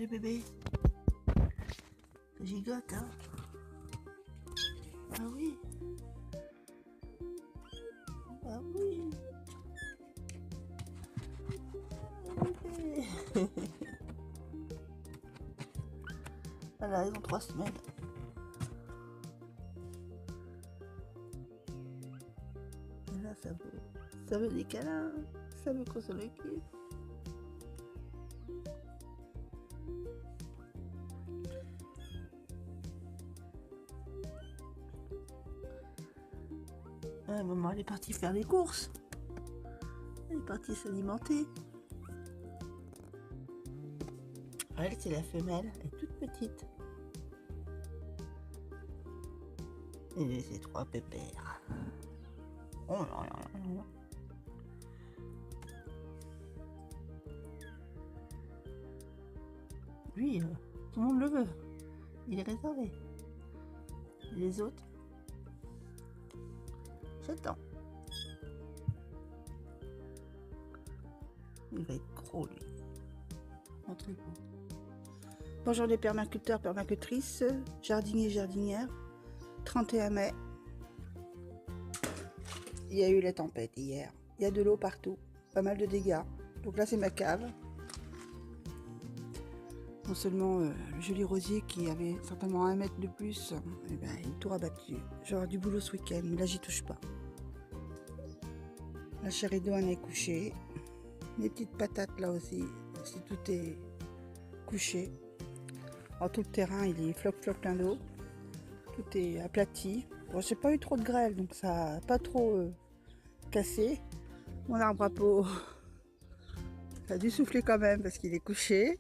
les bébés. Ça gigote, hein. Ah oui. Ah oui. Bébé. Voilà, ils ont 3 semaines. Et là, ça veut des câlins. Ça veut qu'on s'en occupe. Ah, maman, elle est partie faire les courses. Elle est partie s'alimenter. Elle, c'est la femelle. Elle est toute petite. Et c'est 3 pépères. Oh là là là là. Lui, tout le monde le veut. Il est réservé. Et les autres, j'attends. Il va être gros, lui. Montrez-vous. Bonjour les permaculteurs, permacultrices, jardiniers, jardinières. 31 mai. Il y a eu la tempête hier. Il y a de l'eau partout. Pas mal de dégâts. Donc là, c'est ma cave. Non seulement le joli rosier qui avait certainement 1 mètre de plus, eh ben, il est tout rabattu. J'aurai du boulot ce week-end, mais là, j'y touche pas. La chéridoine est couchée. Les petites patates là aussi, si tout est couché. Alors, tout le terrain, il est floc plein d'eau. Tout est aplati. Bon, j'ai pas eu trop de grêle, donc ça n'a pas trop cassé. Mon arbre à peau, ça a dû souffler quand même parce qu'il est couché.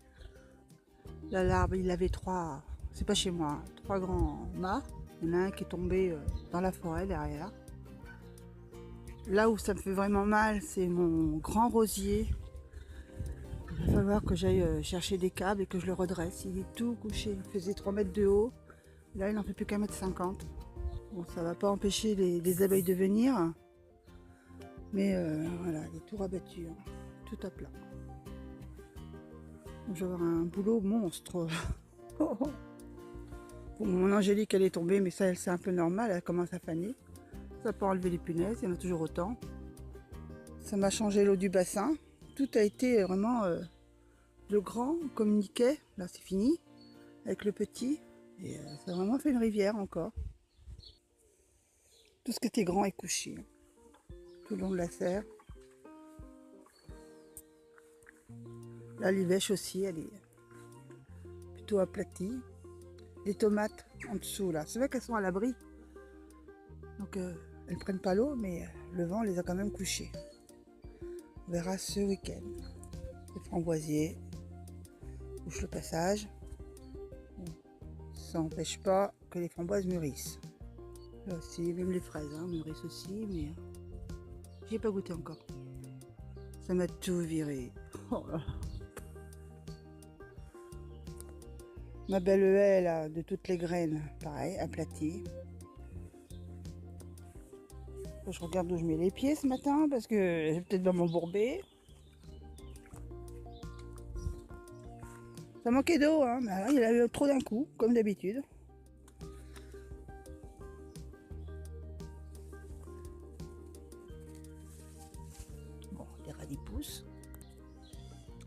Là, l'arbre, il avait 3, c'est pas chez moi, 3 grands mâts. Il y en a un qui est tombé dans la forêt derrière. Là où ça me fait vraiment mal, c'est mon grand rosier. Il va falloir que j'aille chercher des câbles et que je le redresse. Il est tout couché. Il faisait 3 mètres de haut. Là, il n'en fait plus qu'1 mètre 50. Bon, ça va pas empêcher les abeilles de venir. Mais voilà, il est tout rabattu. Hein. Tout à plat. Donc, je vais avoir un boulot monstre. Bon, mon Angélique, elle est tombée, mais ça, c'est un peu normal. Elle commence à faner. Ça peut enlever les punaises, il y en a toujours autant. Ça m'a changé l'eau du bassin. Tout a été vraiment le grand communiquait. Là, c'est fini. Avec le petit. Et ça a vraiment fait une rivière encore. Tout ce qui était grand est couché. Tout le long de la serre. Là, l'ivèche aussi, elle est plutôt aplatie. Les tomates en dessous, là. C'est vrai qu'elles sont à l'abri. Donc, elles prennent pas l'eau, mais le vent les a quand même couchées. On verra ce week-end. Les framboisiers bouchent le passage. Ça n'empêche pas que les framboises mûrissent. Là aussi, même les fraises mûrissent aussi, mais j'ai pas goûté encore. Ça m'a tout viré. Oh là. Ma belle haie là, de toutes les graines, pareil, aplatie. Je regarde où je mets les pieds ce matin parce que j'ai peut-être dans mon bourbet. Ça manquait d'eau, hein, mais alors, il a eu trop d'un coup, comme d'habitude. Bon, les radis poussent.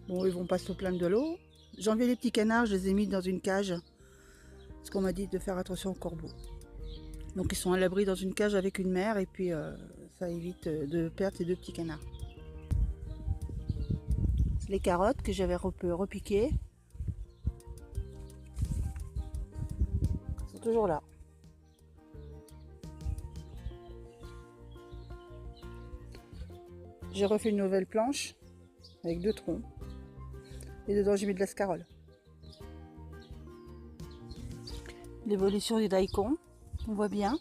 Bon, ils vont pas se plaindre de l'eau. J'ai enlevé les petits canards, je les ai mis dans une cage. Parce qu'on m'a dit de faire attention aux corbeaux. Donc ils sont à l'abri dans une cage avec une mère et puis ça évite de perdre ces 2 petits canards. Les carottes que j'avais repiquées sont toujours là. J'ai refait une nouvelle planche avec 2 troncs et dedans j'ai mis de la scarole. L'évolution du daikon, on voit bien.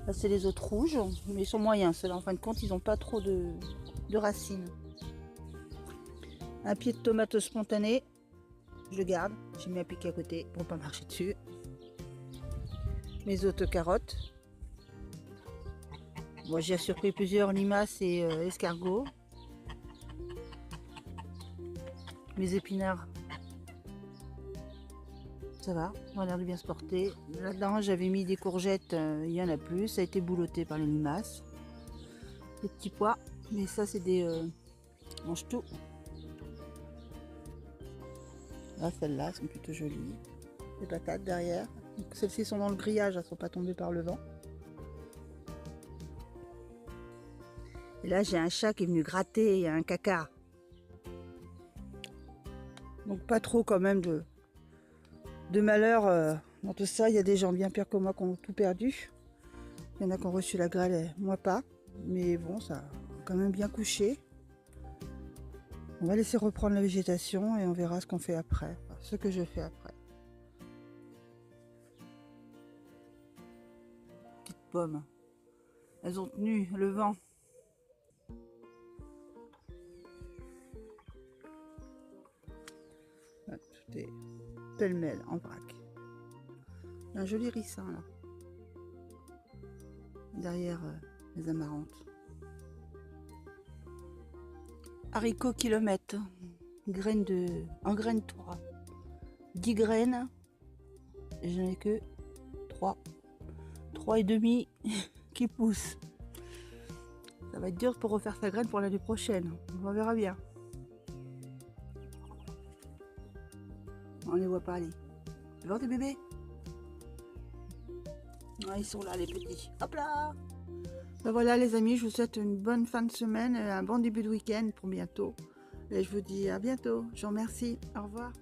Là c'est les autres rouges, mais ils sont moyens. Ceux-là en fin de compte ils n'ont pas trop de racines. Un pied de tomate spontanée, je le garde. J'ai mis un piquet à côté pour ne pas marcher dessus. Mes autres carottes. Moi j'ai surpris plusieurs limaces et escargots. Mes épinards Ça va, on a l'air de bien se porter. Là-dedans, j'avais mis des courgettes, il y en a plus. Ça a été bouloté par les limaces. Des petits pois, mais ça, c'est des mange tout. Là, celles-là sont plutôt jolies. Les patates derrière. Celles-ci sont dans le grillage, elles ne sont pas tombées par le vent. Et là, j'ai un chat qui est venu gratter un caca. Donc pas trop quand même de malheur dans tout ça. Il y a des gens bien pires que moi qui ont tout perdu. Il y en a qui ont reçu la grêle, moi pas. Mais bon, ça a quand même bien couché. On va laisser reprendre la végétation et on verra ce qu'on fait après. Enfin, ce que je fais après. Petites pommes. Elles ont tenu le vent. Là, tout est pêle-mêle en vrac. Il y a un joli ricin là. Derrière les amarantes. Haricots kilomètres. Graines en graines 3. 10 graines. J'en ai que 3. 3 et demi qui poussent. Ça va être dur pour refaire sa graine pour l'année prochaine. On verra bien. On les voit pas aller. Tu vois tes bébés? Ah, ils sont là les petits. Hop là! Ben voilà les amis, je vous souhaite une bonne fin de semaine, un bon début de week-end pour bientôt. Et je vous dis à bientôt. Je vous remercie. Au revoir.